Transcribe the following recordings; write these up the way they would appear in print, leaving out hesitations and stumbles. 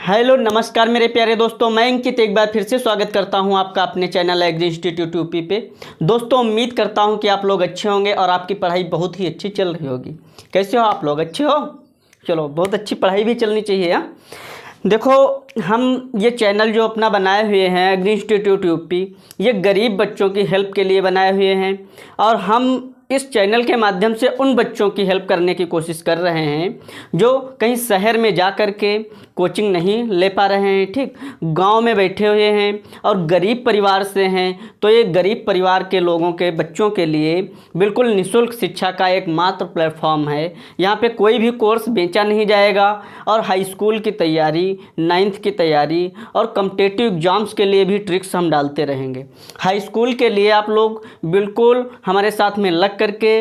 Hello नमस्कार मेरे प्यारे दोस्तों, मैं अंकित एक बार फिर से स्वागत करता हूं आपका अपने चैनल एग्री इंस्टीट्यूट यूपी पे। दोस्तों उम्मीद करता हूं कि आप लोग अच्छे होंगे और आपकी पढ़ाई बहुत ही अच्छी चल रही होगी। कैसे हो आप लोग? अच्छे हो? चलो, बहुत अच्छी पढ़ाई भी चलनी चाहिए। हाँ, देखो, हम ये चैनल जो अपना बनाए हुए हैं एग्री इंस्टीट्यूट यूपी, ये गरीब बच्चों की हेल्प के लिए बनाए हुए हैं और हम इस चैनल के माध्यम से उन बच्चों की हेल्प करने की कोशिश कर रहे हैं जो कहीं शहर में जा कर के कोचिंग नहीं ले पा रहे हैं। ठीक, गांव में बैठे हुए हैं और गरीब परिवार से हैं, तो ये गरीब परिवार के लोगों के बच्चों के लिए बिल्कुल निःशुल्क शिक्षा का एकमात्र प्लेटफॉर्म है। यहाँ पे कोई भी कोर्स बेचा नहीं जाएगा और हाई स्कूल की तैयारी, 9th की तैयारी और कॉम्पिटिटिव एग्ज़ाम्स के लिए भी ट्रिक्स हम डालते रहेंगे। हाई स्कूल के लिए आप लोग बिल्कुल हमारे साथ में लग करके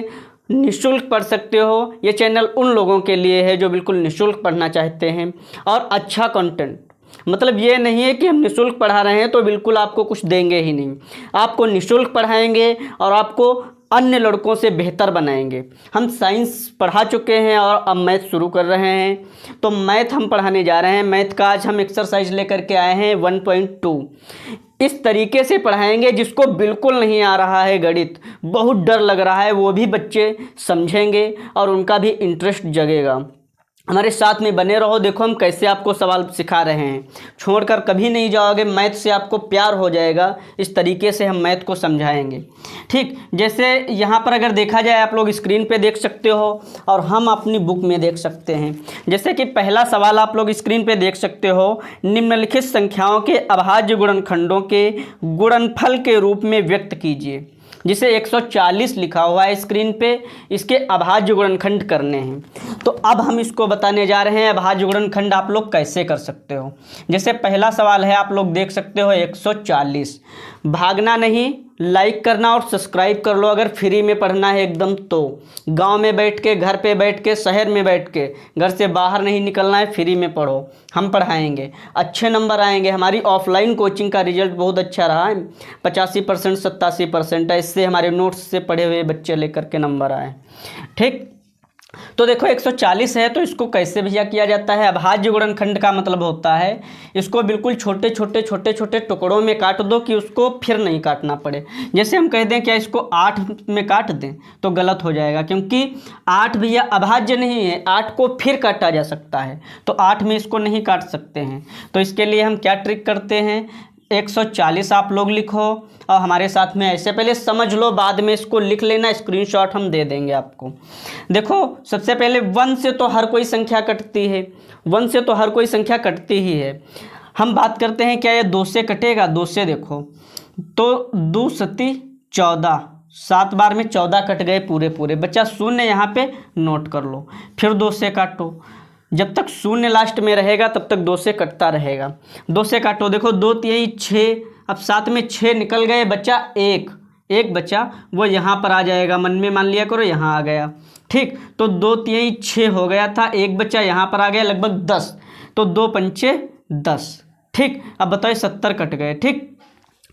निःशुल्क पढ़ सकते हो। ये चैनल उन लोगों के लिए है जो बिल्कुल निःशुल्क पढ़ना चाहते हैं और अच्छा कंटेंट। मतलब ये नहीं है कि हम निःशुल्क पढ़ा रहे हैं तो बिल्कुल आपको कुछ देंगे ही नहीं। आपको निःशुल्क पढ़ाएंगे और आपको अन्य लड़कों से बेहतर बनाएंगे। हम साइंस पढ़ा चुके हैं और अब मैथ शुरू कर रहे हैं, तो मैथ हम पढ़ाने जा रहे हैं। मैथ का आज हम एक्सरसाइज लेकर के आए हैं 1.2। इस तरीके से पढ़ाएंगे जिसको बिल्कुल नहीं आ रहा है गणित, बहुत डर लग रहा है, वो भी बच्चे समझेंगे और उनका भी इंटरेस्ट जगेगा। हमारे साथ में बने रहो। देखो हम कैसे आपको सवाल सिखा रहे हैं, छोड़कर कभी नहीं जाओगे। मैथ से आपको प्यार हो जाएगा, इस तरीके से हम मैथ को समझाएंगे। ठीक, जैसे यहाँ पर अगर देखा जाए, आप लोग स्क्रीन पे देख सकते हो और हम अपनी बुक में देख सकते हैं। जैसे कि पहला सवाल आप लोग स्क्रीन पे देख सकते हो, निम्नलिखित संख्याओं के अभाज्य गुणनखंडों के गुणनफल के रूप में व्यक्त कीजिए। जिसे 140 लिखा हुआ है स्क्रीन पे, इसके अभाज्य गुणनखंड करने हैं। तो अब हम इसको बताने जा रहे हैं अभाज्य गुणनखंड आप लोग कैसे कर सकते हो। जैसे पहला सवाल है, आप लोग देख सकते हो 140। भागना नहीं, लाइक करना और सब्सक्राइब कर लो अगर फ्री में पढ़ना है एकदम। तो गांव में बैठ के, घर पे बैठ के, शहर में बैठ के, घर से बाहर नहीं निकलना है, फ्री में पढ़ो। हम पढ़ाएंगे, अच्छे नंबर आएंगे। हमारी ऑफलाइन कोचिंग का रिजल्ट बहुत अच्छा रहा है, 85% 87% है। इससे हमारे नोट्स से पढ़े हुए बच्चे लेकर के नंबर आए। ठीक, तो देखो 140 है, तो इसको कैसे भैया किया जाता है। अभाज्य गुणनखंड का मतलब होता है इसको बिल्कुल छोटे छोटे टुकड़ों में काट दो कि उसको फिर नहीं काटना पड़े। जैसे हम कह दें क्या इसको 8 में काट दें तो गलत हो जाएगा, क्योंकि 8 भैया अभाज्य नहीं है, 8 को फिर काटा जा सकता है, तो 8 में इसको नहीं काट सकते हैं। तो इसके लिए हम क्या ट्रिक करते हैं, 140 आप लोग लिखो और हमारे साथ में ऐसे पहले समझ लो, बाद में इसको लिख लेना, स्क्रीनशॉट हम दे देंगे आपको। देखो सबसे पहले 1 से तो हर कोई संख्या कटती है, 1 से तो हर कोई संख्या कटती ही है। हम बात करते हैं क्या ये 2 से कटेगा। 2 से देखो तो 2 सती 14, 7 बार में 14 कट गए पूरे। बच्चा शून्य यहाँ पे नोट कर लो, फिर 2 से काटो। जब तक शून्य लास्ट में रहेगा तब तक 2 से कटता रहेगा। 2 से काटो, देखो 2 3 6, अब 7 में 6 निकल गए, बच्चा एक बच्चा, वो यहाँ पर आ जाएगा। मन में मान लिया करो यहाँ आ गया। ठीक, तो 2 3 6 हो गया था, एक बच्चा यहाँ पर आ गया, लगभग 10, तो 2 पंचे 10। ठीक, अब बताओ 70 कट गए। ठीक,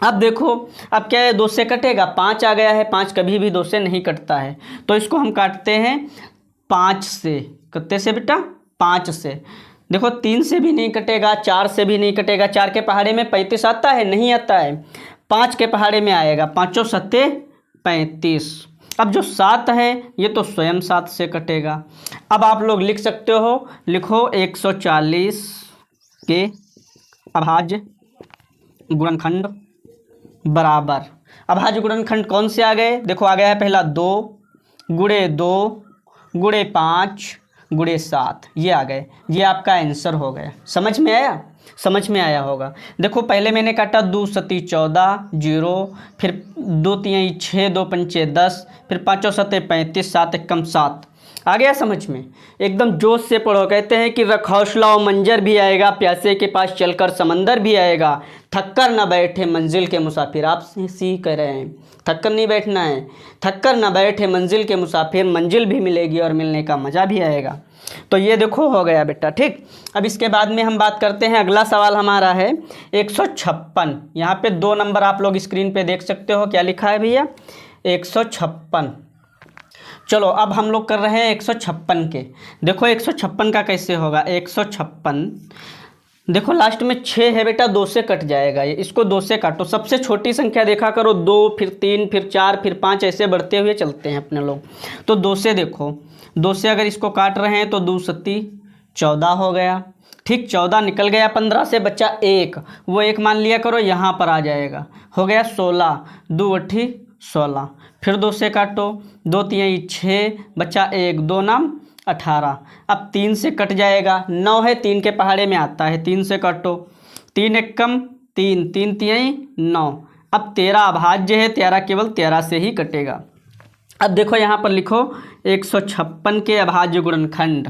अब देखो अब क्या है, 2 से कटेगा, 5 आ गया है। 5 कभी भी 2 से नहीं कटता है, तो इसको हम काटते हैं 5 से। कितने से बेटा? 5 से। देखो 3 से भी नहीं कटेगा, 4 से भी नहीं कटेगा। 4 के पहाड़े में 35 आता है? नहीं आता है। 5 के पहाड़े में आएगा, 5 सत्ते 35। अब जो 7 है ये तो स्वयं 7 से कटेगा। अब आप लोग लिख सकते हो, लिखो 140 के अभाज्य गुणनखंड बराबर। अभाज्य गुणनखंड कौन से आ गए? देखो आ गया है पहला 2 गुणे 2 गुणे 5 गुणे 7, ये आ गए। ये आपका आंसर हो गया। समझ में आया? समझ में आया होगा। देखो पहले मैंने काटा 2 सती 14 0, फिर 2 3 6, 2 पंचे 10, फिर 5 सते 35, 7 एकम 7। आ गया समझ में? एकदम जोश से पढ़ो। कहते हैं कि रख हौसला और मंजर भी आएगा, प्यासे के पास चलकर समंदर भी आएगा, थककर न बैठे मंजिल के मुसाफिर। आप सीख रहे हैं, थककर नहीं बैठना है, थककर न बैठे मंजिल के मुसाफिर, मंजिल भी मिलेगी और मिलने का मज़ा भी आएगा। तो ये देखो हो गया बेटा। ठीक, अब इसके बाद में हम बात करते हैं, अगला सवाल हमारा है 156। यहाँ पे 2 नंबर आप लोग स्क्रीन पे देख सकते हो, क्या लिखा है भैया? 156। चलो अब हम लोग कर रहे हैं 156 के। देखो 156 का कैसे होगा। 156 देखो लास्ट में 6 है बेटा, 2 से कट जाएगा ये, इसको 2 से काटो। सबसे छोटी संख्या देखा करो, 2 फिर 3 फिर 4 फिर 5 ऐसे बढ़ते हुए चलते हैं अपने लोग। तो 2 से देखो, 2 से अगर इसको काट रहे हैं तो 2 सत्ती 14 हो गया। ठीक, 14 निकल गया। 15 से बच्चा 1, वो 1 मान लिया करो, यहाँ पर आ जाएगा, हो गया 16। 2 अट्ठी 16, फिर 2 से काटो, 2 तिहाई 6, बच्चा 1, 2 नाम 18। अब 3 से कट जाएगा, 9 है, 3 के पहाड़े में आता है, 3 से काटो, 3 एक कम 3, 3 तिहाई 9। अब 13 अभाज्य है, 13 केवल 13 से ही कटेगा। अब देखो यहाँ पर लिखो 156 के अभाज्य गुणनखंड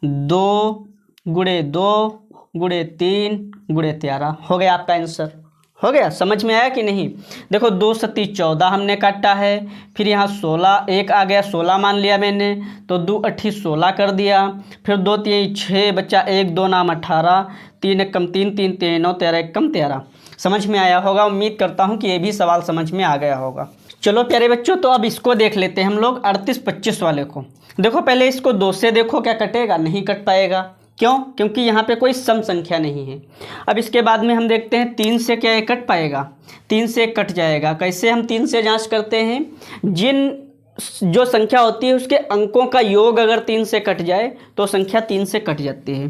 2 गुणे 2 गुणे 3 गुणे 13, हो गया आपका आंसर। हो गया, समझ में आया कि नहीं? देखो 2 सत्ती 14 हमने काटा है, फिर यहाँ 16, 1 आ गया, 16 मान लिया मैंने, तो 2 अट्ठी 16 कर दिया, फिर 2 तिहाई 6, बच्चा 1, 2 नाम 18, 3 एक कम 3, 3 तिहाई 9, 13 एक कम 13। समझ में आया होगा, उम्मीद करता हूँ कि ये भी सवाल समझ में आ गया होगा। चलो प्यारे बच्चों, तो अब इसको देख लेते हैं हम लोग 38-25 वाले को। देखो पहले इसको 2 से देखो, क्या कटेगा? नहीं कट पाएगा। क्यों? क्योंकि यहाँ पे कोई सम संख्या नहीं है। अब इसके बाद में हम देखते हैं 3 से क्या ये कट पाएगा? 3 से कट जाएगा। कैसे हम 3 से जांच करते हैं? जो संख्या होती है उसके अंकों का योग अगर 3 से कट जाए तो संख्या 3 से कट जाती है।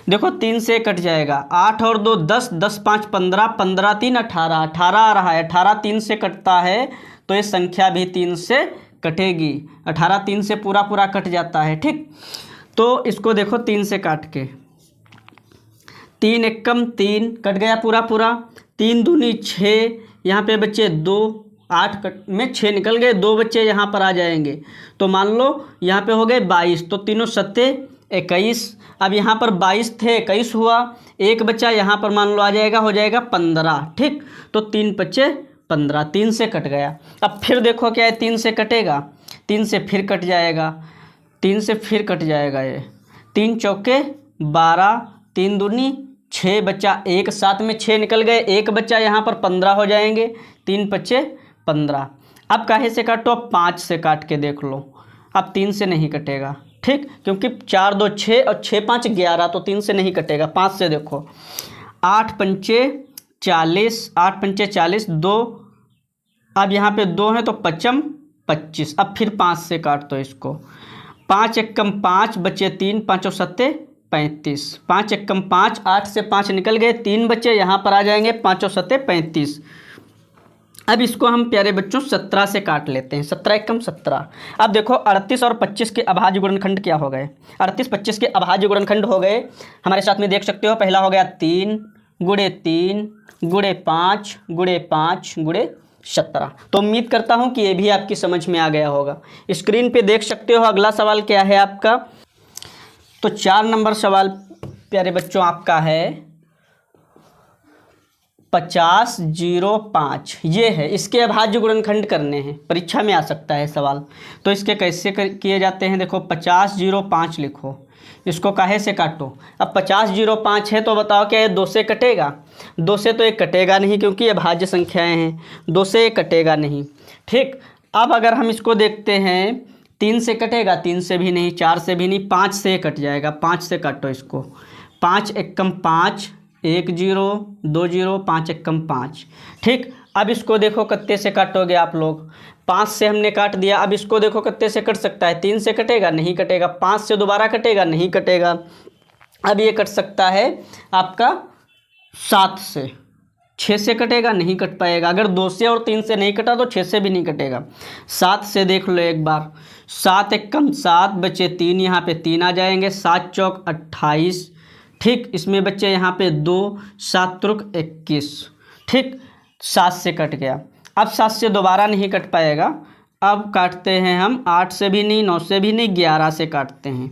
देखो 3 से कट जाएगा, 8 और 2 10, 10 5 15, 15 3 18, 18 आ रहा है, 18 3 से कटता है तो ये संख्या भी 3 से कटेगी। 18 3 से पूरा पूरा कट जाता है। ठीक, तो इसको देखो 3 से काट के, 3 एक कम 3 कट गया पूरा पूरा, 3 दूनी 6, यहाँ पे बच्चे 2, 8 में 6 निकल गए, 2 बच्चे यहाँ पर आ जाएंगे, तो मान लो यहाँ पे हो गए 22, तो तीनों सत्ते 21। अब यहाँ पर 22 थे, 21 हुआ, एक बच्चा यहाँ पर मान लो आ जाएगा, हो जाएगा 15। ठीक, तो 3 बच्चे 15, 3 से कट गया। अब फिर देखो क्या है, 3 से कटेगा, 3 से फिर कट जाएगा, 3 से फिर कट जाएगा ये, 3 चौके 12, 3 दूनी 6, बच्चा 1, साथ में 6 निकल गए, एक बच्चा यहाँ पर 15 हो जाएंगे, 3 बच्चे 15। अब काहे से काटो? अब 5 से काट के देख लो, अब 3 से नहीं कटेगा। ठीक, क्योंकि 4 2 6 और 6 5 11, तो 3 से नहीं कटेगा। 5 से देखो, 8 पंचे 40, 8 पंचे 40, 2, अब यहाँ पे 2 है तो 5 25। अब फिर 5 से काट दो इसको, 5 एक कम 5, बचे 3, 5 और 7 35, 5 एक कम 5, 8 से 5 निकल गए, 3 बच्चे यहाँ पर आ जाएंगे, 5 और 7 35। अब इसको हम प्यारे बच्चों 17 से काट लेते हैं, 17 एक कम 17। अब देखो 38 और 25 के अभाज्य गुणनखंड क्या हो गए? 38 25 के अभाज्य गुणनखंड हो गए, हमारे साथ में देख सकते हो। पहला हो गया 3 गुणे 3 गुणे 5 गुणे 5 गुणे 17। तो उम्मीद करता हूं कि ये भी आपकी समझ में आ गया होगा। स्क्रीन पे देख सकते हो अगला सवाल क्या है आपका। तो 4 नंबर सवाल प्यारे बच्चों आपका है 50/05, ये है, इसके अभाज्य गुणनखंड करने हैं, परीक्षा में आ सकता है सवाल। तो इसके कैसे किए जाते हैं? देखो 50/05 लिखो, इसको काहे से काटो? अब 50/05 है तो बताओ क्या ये 2 से कटेगा? 2 से तो ये कटेगा नहीं, क्योंकि ये भाज्य संख्याएं हैं, 2 से ये कटेगा नहीं। ठीक, अब अगर हम इसको देखते हैं 3 से कटेगा? 3 से भी नहीं, 4 से भी नहीं, 5 से कट जाएगा। 5 से काटो इसको, 5 एक कम 5, 1 0 2 0, 5 एक कम 5। ठीक, अब इसको देखो कितने से काटोगे आप लोग? 5 से हमने काट दिया। अब इसको देखो कितने से कट सकता है? 3 से कटेगा? नहीं कटेगा। 5 से दोबारा कटेगा? नहीं कटेगा। अब ये कट सकता है आपका 7 से। 6 से कटेगा? नहीं कट पाएगा। अगर 2 से और 3 से नहीं कटा तो 6 से भी नहीं कटेगा। 7 से देख लो एक बार, 7 एक कम 7, बचे 3, यहाँ पे 3 आ जाएंगे, 7 चौक 28। ठीक, इसमें बच्चे यहाँ पे 2, 7 त्रुक 21। ठीक, 7 से कट गया। अब 7 से दोबारा नहीं कट पाएगा। अब काटते हैं हम 8 से भी नहीं, 9 से भी नहीं, 11 से काटते हैं।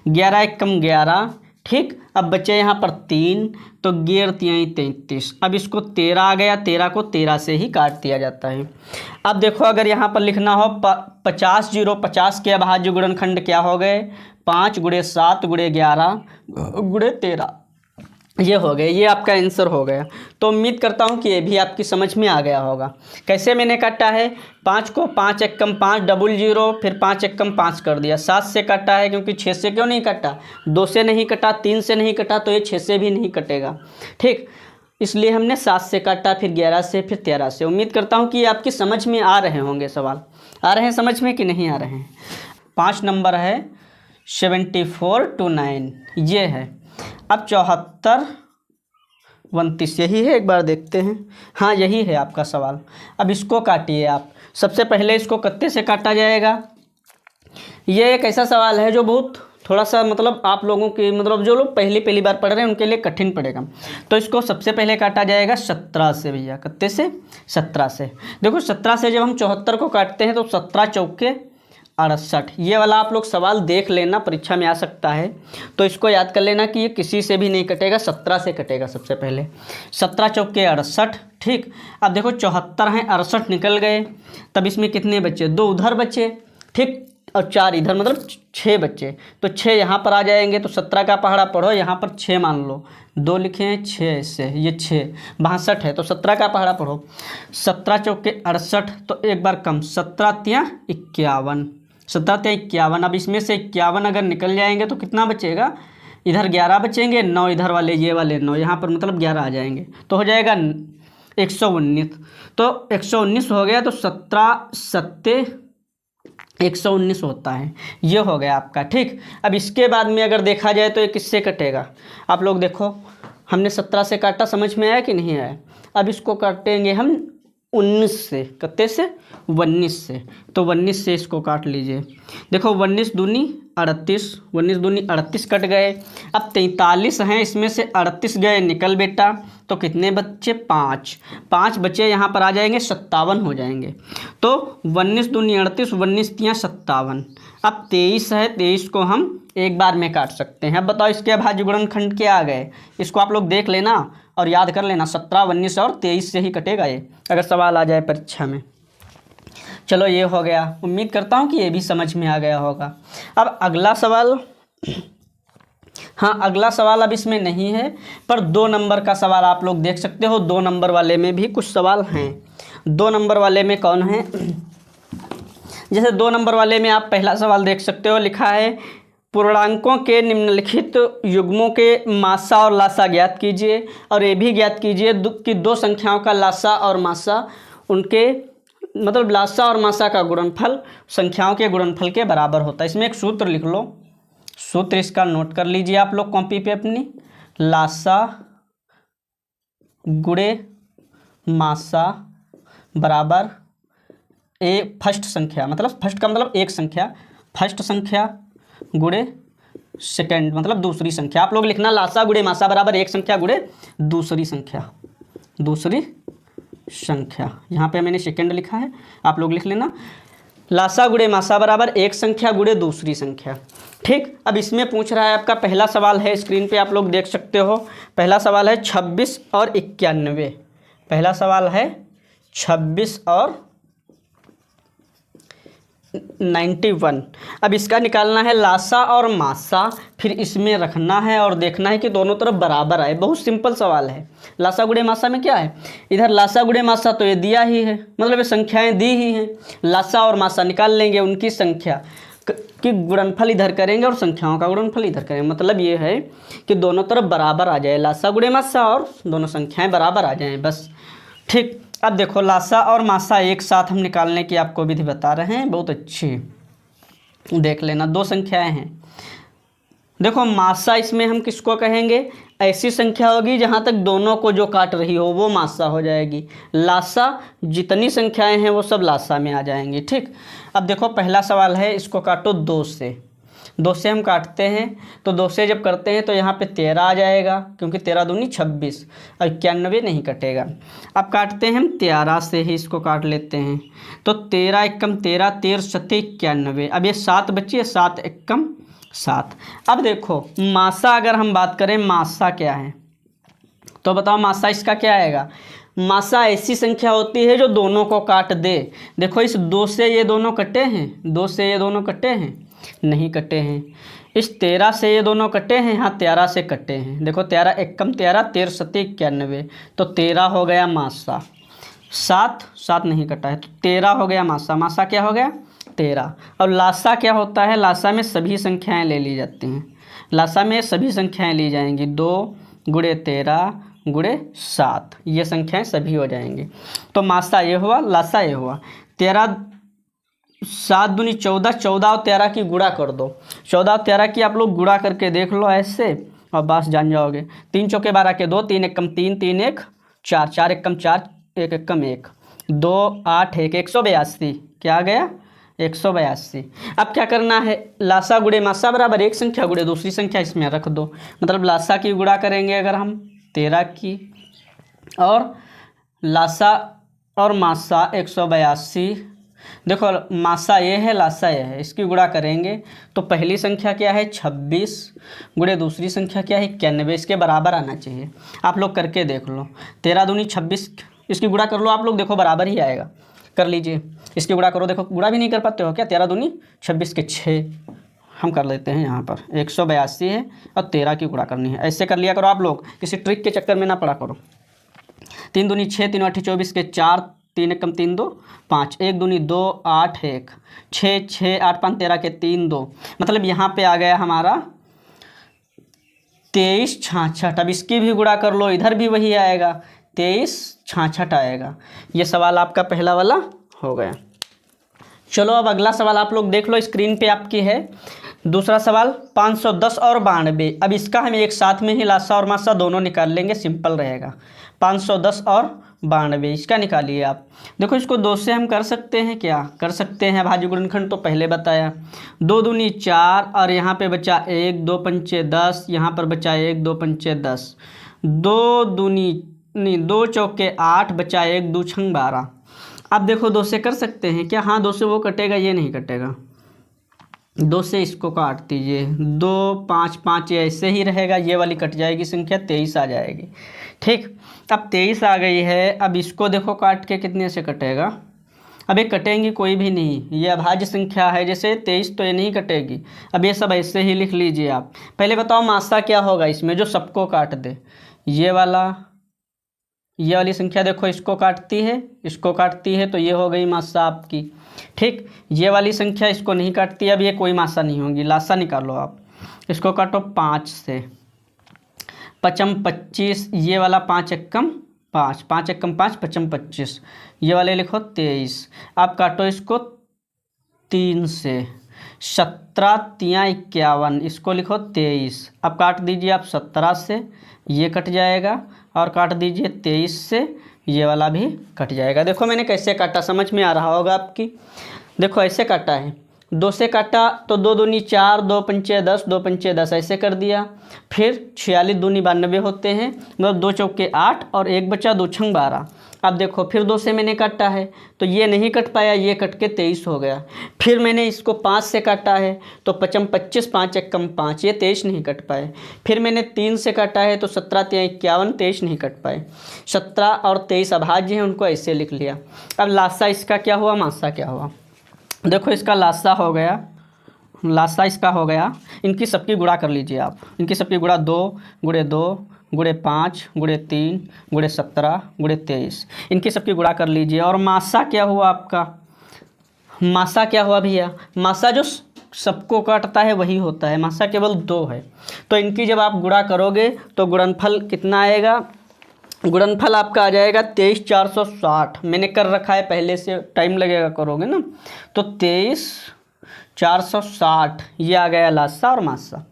11 एक कम 11। ठीक, अब बच्चे यहाँ पर 3, तो 11 3 33। अब इसको 13 आ गया, 13 को 13 से ही काट दिया जाता है। अब देखो अगर यहाँ पर लिखना हो 50/50 के अभाज्य गुणनखंड क्या हो गए? 5 गुणे 7 गुणे 11 गुणे 13। ये हो गया, ये आपका आंसर हो गया। तो उम्मीद करता हूँ कि ये भी आपकी समझ में आ गया होगा। कैसे मैंने काटा है, 5 को 5 एकम 5 डबल 0 फिर 5 एकम 5 कर दिया। 7 से काटा है, क्योंकि 6 से क्यों नहीं काटा, 2 से नहीं कटा, 3 से नहीं कटा, तो ये 6 से भी नहीं कटेगा। ठीक, इसलिए हमने 7 से काटा, फिर 11 से, फिर 13 से। उम्मीद करता हूँ कि ये आपकी समझ में आ रहे होंगे सवाल। आ रहे हैं समझ में कि नहीं आ रहे हैं। 5 नंबर है 74 to 9, ये है। अब 74 29 यही है, एक बार देखते हैं। हाँ यही है आपका सवाल। अब इसको काटिए आप। सबसे पहले इसको कत्ते से काटा जाएगा। ये एक ऐसा सवाल है जो बहुत थोड़ा सा मतलब आप लोगों की मतलब जो लोग पहली बार पढ़ रहे हैं उनके लिए कठिन पड़ेगा। तो इसको सबसे पहले काटा जाएगा 17 से भैया। कत्ते से, 17 से। देखो 17 से जब हम 74 को काटते हैं तो 17 चौके 68। ये वाला आप लोग सवाल देख लेना, परीक्षा में आ सकता है। तो इसको याद कर लेना कि ये किसी से भी नहीं कटेगा, 17 से कटेगा सबसे पहले। 17 चौके 68। ठीक, अब देखो 74 हैं, 68 निकल गए। तब इसमें कितने बचे, 2 उधर बचे। ठीक, और 4 इधर, मतलब 6 बच्चे। तो 6 यहाँ पर आ जाएंगे। तो 17 का पहाड़ा पढ़ो, यहाँ पर 6 मान लो, 2 लिखे हैं, 6 से, ये 6 62 है। तो 17 का पहाड़ा पढ़ो, 17 चौके 68। तो एक बार कम, 17 तियाँ 51, 17 तियाँ 51। अब इसमें से 51 अगर निकल जाएंगे तो कितना बचेगा, इधर 11 बचेंगे, 9 इधर वाले, ये वाले 9 यहाँ पर, मतलब 11 आ जाएंगे। तो हो जाएगा 119। तो 119 हो गया। तो 17 सत्ते 119 होता है। ये हो गया आपका। ठीक, अब इसके बाद में अगर देखा जाए तो ये किससे कटेगा, आप लोग देखो। हमने 17 से काटा, समझ में आया कि नहीं आया। अब इसको काटेंगे हम 19 से। कत्ते से, 19 से। तो 19 से इसको काट लीजिए। देखो 19 दूनी 38, 19 दूनी 38 कट गए। अब 43 हैं, इसमें से 38 गए निकल बेटा। तो कितने बच्चे, 5 बच्चे यहाँ पर आ जाएंगे, 57 हो जाएंगे। तो 19 दूनी 38, 19 तियाँ 57। अब 23 है, 23 को हम एक बार में काट सकते हैं। अब बताओ इसके अभाज्य गुणनखंड क्या आ गए, इसको आप लोग देख लेना और याद कर लेना। 17, 19 और 23 से ही कटेगा ये, अगर सवाल आ जाए परीक्षा में। चलो ये हो गया। उम्मीद करता हूँ कि ये भी समझ में आ गया होगा। अब अगला सवाल, हाँ अगला सवाल अब इसमें नहीं है, पर 2 नंबर का सवाल आप लोग देख सकते हो। 2 नंबर वाले में भी कुछ सवाल हैं। 2 नंबर वाले में कौन है, जैसे 2 नंबर वाले में आप पहला सवाल देख सकते हो, लिखा है पूर्णांकों के निम्नलिखित युग्मों के मासा और लासा ज्ञात कीजिए। और ये भी ज्ञात कीजिए कि 2 संख्याओं का लासा और मासा, उनके मतलब लासा और मासा का गुणनफल संख्याओं के गुणनफल के बराबर होता है। इसमें एक सूत्र लिख लो, सूत्र इसका नोट कर लीजिए आप लोग कॉपी पे अपनी। लासा गुणे मासा बराबर फर्स्ट संख्या, मतलब फर्स्ट का मतलब एक संख्या, फर्स्ट संख्या गुणे सेकंड मतलब दूसरी संख्या। आप लोग लिखना लासा गुणे मासा बराबर एक संख्या गुणे दूसरी संख्या, दूसरी संख्या। यहाँ पे मैंने सेकंड लिखा है, आप लोग लिख लेना। लासा गुणे मासा बराबर एक संख्या गुणे दूसरी संख्या। ठीक, अब इसमें पूछ रहा है आपका पहला सवाल है, स्क्रीन पे आप लोग देख सकते हो। पहला सवाल है 26 और 91। पहला सवाल है 26 और 91। अब इसका निकालना है लासा और मासा, फिर इसमें रखना है और देखना है कि दोनों तरफ बराबर आए। बहुत सिंपल सवाल है। लासा गुणे मासा में क्या है, इधर लासा गुणे मासा तो ये दिया ही है, मतलब ये संख्याएं दी ही हैं। लासा और मासा निकाल लेंगे, उनकी संख्या कि गुणनफल इधर करेंगे और संख्याओं का गुणनफल इधर करेंगे। मतलब ये है कि दोनों तरफ बराबर आ जाए, लासा गुणे मासा और दोनों संख्याएं बराबर आ जाएं बस। ठीक, अब देखो लासा और मासा एक साथ हम निकालने की आपको विधि बता रहे हैं, बहुत अच्छी देख लेना। 2 संख्याएं हैं। देखो मासा, इसमें हम किसको कहेंगे, ऐसी संख्या होगी जहां तक दोनों को जो काट रही हो वो मासा हो जाएगी। लासा जितनी संख्याएं हैं वो सब लासा में आ जाएंगी। ठीक, अब देखो पहला सवाल है, इसको काटो 2 से। 2 से हम काटते हैं, तो 2 से जब करते हैं तो यहाँ पे 13 आ जाएगा, क्योंकि 13 दूनी 26 और 91 नहीं कटेगा। अब काटते हैं हम 13 से ही, इसको काट लेते हैं। तो 13 एकम 13, 13 सत्ते 91। अब ये 7 बची है, 7 एकम 7। अब देखो मासा, अगर हम बात करें मासा क्या है, तो बताओ मासा इसका क्या आएगा। मासा ऐसी संख्या होती है जो दोनों को काट दे। देखो इस 2 से ये दोनों कटे हैं, 2 से ये दोनों कटे हैं, नहीं कटे हैं। इस 13 से ये दोनों कटे हैं, यहाँ 13 से कटे हैं। देखो 13 एकम 13, 13 सत्ते 91, तो 13 हो गया मासा। 7 नहीं कटा है, तो 13 हो गया मासा। मासा क्या हो गया 13। और लासा क्या होता है, लासा में सभी संख्याएं ले ली जाती हैं। लासा में सभी संख्याएं ली जाएंगी, 2 गुणे 13 गुणे 7, ये संख्याएं सभी हो जाएंगी। तो मासा ये हुआ, लासा ये हुआ। 13 7 दूनी 14, 14 और 13 की गुणा कर दो। 14 और 13 की आप लोग गुणा करके देख लो ऐसे, और बस जान जाओगे। 3 चौके 12 के 2, 3 एकम 3, 3 1 4, 4 एकम 4, 1 एकम 1, 2 8 1, 182। क्या आ गया 182। अब क्या करना है, लासा गुणे मासा बराबर एक संख्या गुणे दूसरी संख्या इसमें रख दो। मतलब लासा की गुणा करेंगे अगर हम 13 की, और लासा और मासा 182। देखो मासा ये है, लासा ये है, इसकी गुणा करेंगे तो पहली संख्या क्या है 26 गुणे दूसरी संख्या क्या है 91, इसके बराबर आना चाहिए। आप लोग करके देख लो, 13 दूनी 26, इसकी गुणा कर लो आप लोग, देखो बराबर ही आएगा। कर लीजिए, इसकी गुणा करो। देखो गुणा भी नहीं कर पाते हो क्या, 13 दूनी 26 के 6 हम कर लेते हैं यहाँ पर। 182 है और 13 की गुणा करनी है, ऐसे कर लिया करो आप लोग, किसी ट्रिक के चक्कर में ना पड़ा करो। 3 दूनी 6, 3 8 24 के 4, 3 एकम 3 2 5, 1 दूनी 2 8 1 6 6 8 5 13 के 3 2, मतलब यहाँ पे आ गया हमारा 23 66। अब इसकी भी गुणा कर लो, इधर भी वही आएगा 23 66 आएगा। ये सवाल आपका पहला वाला हो गया। चलो अब अगला सवाल आप लोग देख लो, स्क्रीन पे आपकी है। दूसरा सवाल 510 और 92। अब इसका हम एक साथ में ही लासा और मासा दोनों निकाल लेंगे, सिंपल रहेगा। 510 और 92 इसका निकालिए आप। देखो इसको 2 से हम कर सकते हैं, क्या कर सकते हैं, भाज्य गुणनखंड तो पहले बताया। 2 दूनी 4 और यहाँ पे बचा 1, 2 पंचे 10, यहाँ पर बचा 1, 2 पंचे 10, 2 दूनी नहीं 2 चौके 8, बचा 1, 2 छंग 12। अब देखो 2 से कर सकते हैं क्या, हाँ 2 से वो कटेगा, ये नहीं कटेगा। 2 से इसको काट दीजिए, 2 5 5 ये ऐसे ही रहेगा, ये वाली कट जाएगी संख्या, 23 आ जाएगी। ठीक, अब 23 आ गई है। अब इसको देखो काट के कितने से कटेगा, अब ये कटेंगी कोई भी नहीं, ये अभाज्य संख्या है, जैसे 23 तो ये नहीं कटेगी। अब ये सब ऐसे ही लिख लीजिए आप। पहले बताओ मासा क्या होगा इसमें, जो सबको काट दे। ये वाली संख्या देखो इसको काटती है, इसको काटती है, तो ये हो गई मासा आपकी। ठीक, ये वाली संख्या इसको नहीं काटती, अब ये कोई मासा नहीं होगी। लासा निकालो आप, इसको काटो 5 से, 5 25, ये वाला 5 एकम 5, 5 एकम 5, 5 25, ये वाले लिखो 23। आप काटो इसको 3 से, 17 3 51, इसको लिखो 23। अब काट दीजिए आप 17 से, ये कट जाएगा, और काट दीजिए 23 से, ये वाला भी कट जाएगा। देखो मैंने कैसे काटा, समझ में आ रहा होगा आपकी। देखो ऐसे काटा है, 2 से काटा तो 2 दूनी 4, 2 पंचे 10, 2 पंचे 10 ऐसे कर दिया। फिर 46 दूनी 92 होते हैं, मतलब 2 चौके 8 और 1 बचा, 2 छंग 12। अब देखो फिर 2 से मैंने काटा है तो ये नहीं कट पाया, ये कट के 23 हो गया। फिर मैंने इसको 5 से काटा है तो 5 25, 5 एकम 5, ये 23 नहीं कट पाए। फिर मैंने 3 से काटा है तो 17 3 51, 23 नहीं कट पाए। 17 और 23 अभाज्य हैं, उनको ऐसे लिख लिया। अब लासा इसका क्या हुआ, मासा क्या हुआ। देखो इसका लासा हो गया, लासा इसका हो गया। इनकी सबकी गुणा कर लीजिए आप, इनकी सबकी गुणा 2 गुणे 2 गुणे 5 गुणे 3 गुणे 17 गुणे 23, इनकी सबकी गुणा कर लीजिए। और मासा क्या हुआ आपका, मासा क्या हुआ भैया, मासा जो सबको काटता है वही होता है, मासा केवल 2 है। तो इनकी जब आप गुणा करोगे तो गुणनफल कितना आएगा, गुणनफल आपका आ जाएगा 23 460। मैंने कर रखा है पहले से, टाइम लगेगा करोगे ना, तो 23 460 ये आ गया लासा और मासा।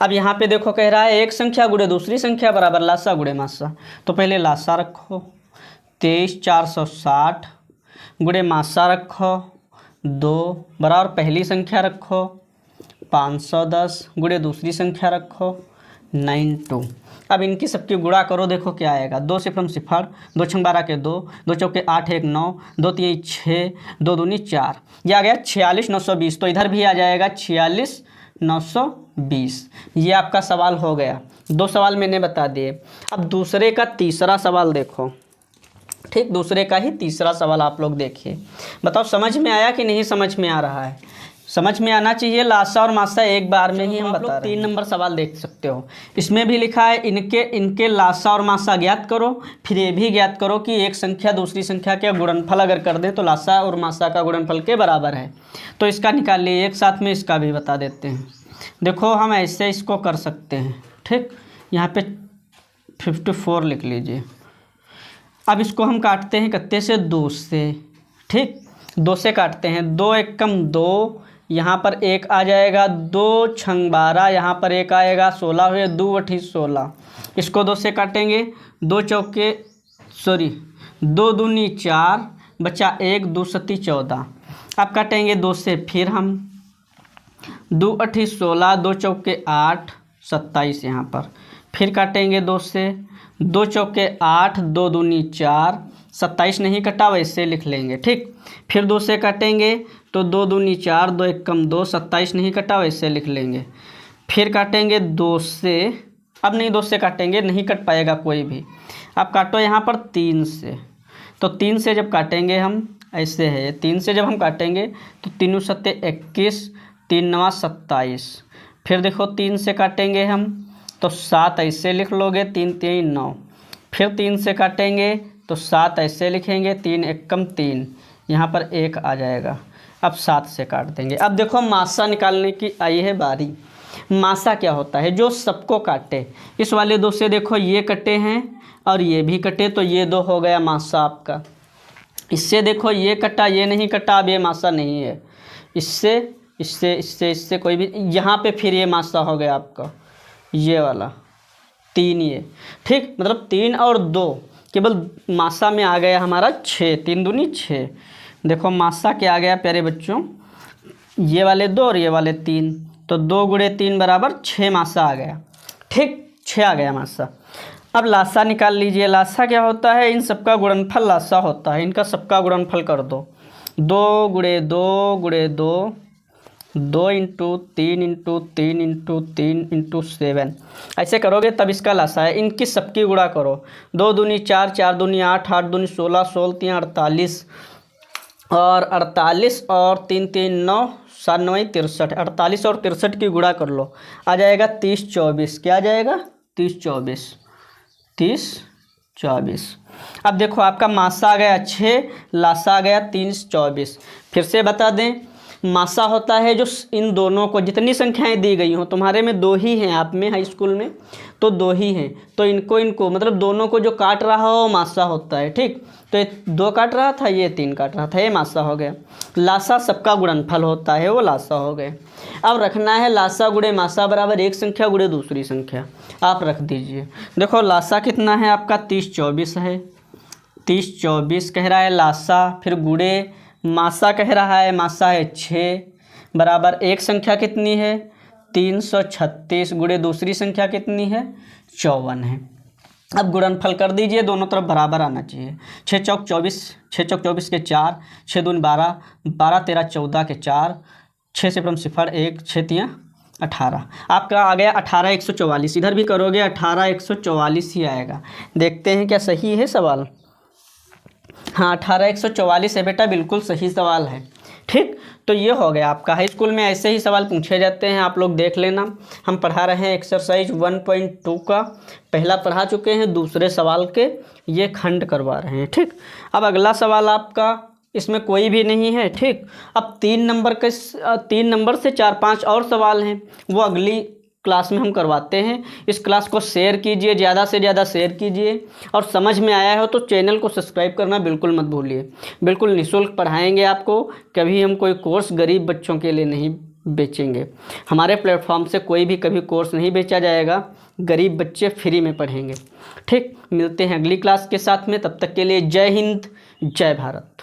अब यहाँ पे देखो कह रहा है एक संख्या गुणे दूसरी संख्या बराबर लासा गुणे मासा। तो पहले लासा रखो 23 460 गुणे मासा रखो 2 बराबर पहली संख्या रखो 510 गुणे दूसरी संख्या रखो 92। अब इनकी सबकी गुणा करो, देखो क्या आएगा। 2 सिफर 0, 2 छंग 12 के 2, 2 चौके 8 1 9, 2 3 6, 2 दूनी 4, ये आ गया 46 920। तो इधर भी आ जाएगा 46 920। ये आपका सवाल हो गया। 2 सवाल मैंने बता दिए। अब दूसरे का तीसरा सवाल देखो। ठीक, दूसरे का ही तीसरा सवाल आप लोग देखिए, बताओ समझ में आया कि नहीं समझ में आ रहा है। समझ में आना चाहिए। लासा और मासा एक बार में ही हम बता रहे हैं। 3 नंबर सवाल देख सकते हो, इसमें भी लिखा है इनके लासा और मासा ज्ञात करो। फिर ये भी ज्ञात करो कि एक संख्या दूसरी संख्या के गुणनफल अगर कर दें तो लासा और मासा का गुणनफल के बराबर है। तो इसका निकाल लिए, एक साथ में इसका भी बता देते हैं। देखो हम ऐसे इसको कर सकते हैं, ठीक। यहाँ पे 54 लिख लीजिए। अब इसको हम काटते हैं कितने से, 2 से, ठीक। 2 से काटते हैं, 2 एकम 2, यहाँ पर 1 आ जाएगा, 2 छंग 12, यहाँ पर 1 आएगा, 16 हुए, 2 8 16। इसको 2 से काटेंगे, 2 दूनी 4, बचा 1, 2 सती 14। अब काटेंगे 2 से, फिर हम 2 8 16, 2 चौके 8 27, यहाँ पर फिर काटेंगे 2 से, 2 चौके 8, 2 दूनी 4, 27 नहीं कटा वैसे लिख लेंगे, ठीक। फिर 2 से काटेंगे तो 2 दूनी 4, 2 एकम 2, 27 नहीं कटा वैसे लिख लेंगे। फिर काटेंगे 2 से, अब नहीं 2 से काटेंगे, नहीं कट पाएगा कोई भी। अब काटो यहाँ पर 3 से, तो 3 से जब काटेंगे हम, ऐसे है 3 से जब हम काटेंगे तो 3 सत्ते 21, 3 नवा 27। फिर देखो 3 से काटेंगे हम तो 7 ऐसे लिख लोगे, 3 3 9। फिर 3 से काटेंगे तो 7 ऐसे लिखेंगे, 3 एकम 3, यहाँ पर 1 आ जाएगा। अब 7 से काट देंगे। अब देखो मासा निकालने की आई है बारी। मासा क्या होता है, जो सबको काटे। इस वाले 2 से देखो ये कटे हैं और ये भी कटे, तो ये 2 हो गया मासा आपका। इससे देखो ये कटा, ये नहीं कटा, अब ये मासा नहीं है। इससे इससे इससे इससे कोई भी, यहाँ पे फिर ये मासा हो गया आपका, ये वाला 3, ये, ठीक। मतलब 3 और 2 केवल मासा में आ गया हमारा 6, 3 दूनी 6। देखो मासा क्या आ गया प्यारे बच्चों, ये वाले 2 और ये वाले 3, तो 2 गुणे 3 बराबर 6 मासा आ गया, ठीक। 6 आ गया मासा। अब लासा निकाल लीजिए। लासा क्या होता है, इन सबका गुणनफल लासा होता है। इनका सबका गुणनफल कर दो, 2 गुणे 2 गुणे 2, 2 इंटू 3 इंटू 3 इंटू 3 इंटू 7, ऐसे करोगे तब इसका लासा है। इनकी सबकी गुणा करो, 2 दूनी 4, 4 दूनी 8, 8 दूनी 16, 16 3 48, और 48 और 3 3 9, 7 9 63, 48 और 63 की गुणा कर लो, आ जाएगा 30 24। क्या आ जाएगा, 30 24, 30 24। अब देखो आपका मासा आ गया 6, लासा आ गया 30 24। फिर से बता दें, मासा होता है जो इन दोनों को, जितनी संख्याएं दी गई हों, तुम्हारे में 2 ही हैं, आप में हाई स्कूल में तो 2 ही हैं, तो इनको मतलब दोनों को जो काट रहा हो मासा होता है, ठीक। तो ये 2 काट रहा था, ये 3 काट रहा था, ये मासा हो गया। लासा सबका गुणनफल होता है, वो लासा हो गए। अब रखना है लासा गुणे मासा बराबर एक संख्या गुणे दूसरी संख्या, आप रख दीजिए। देखो लासा कितना है आपका, 30 24 है, 30 24 कह रहा है लासा, फिर गुणे मासा कह रहा है, मासा है 6 बराबर एक संख्या कितनी है, 336, गुणे दूसरी संख्या कितनी है, 54 है। अब गुणनफल कर दीजिए, दोनों तरफ बराबर आना चाहिए। 6 चौक 24, 6 चौक 24 के 4, 6 दून 12, 12 13 14 के 4, 6 से 0 1, 6 3 18। आपका आ गया 18 144। इधर भी करोगे 18 144 ही आएगा। देखते हैं क्या सही है सवाल। हाँ 18 144 है बेटा, बिल्कुल सही सवाल है, ठीक। तो ये हो गया आपका। हाई स्कूल में ऐसे ही सवाल पूछे जाते हैं, आप लोग देख लेना। हम पढ़ा रहे हैं एक्सरसाइज 1.2 का, पहला पढ़ा चुके हैं, दूसरे सवाल के ये खंड करवा रहे हैं, ठीक। अब अगला सवाल आपका, इसमें कोई भी नहीं है, ठीक। अब 3 नंबर से 4-5 और सवाल हैं, वो अगली क्लास में हम करवाते हैं। इस क्लास को शेयर कीजिए, ज़्यादा से ज़्यादा शेयर कीजिए, और समझ में आया हो तो चैनल को सब्सक्राइब करना बिल्कुल मत भूलिए। बिल्कुल निःशुल्क पढ़ाएंगे आपको, कभी हम कोई कोर्स गरीब बच्चों के लिए नहीं बेचेंगे। हमारे प्लेटफॉर्म से कोई भी कभी कोर्स नहीं बेचा जाएगा, गरीब बच्चे फ्री में पढ़ेंगे, ठीक। मिलते हैं अगली क्लास के साथ में, तब तक के लिए जय हिंद, जय भारत।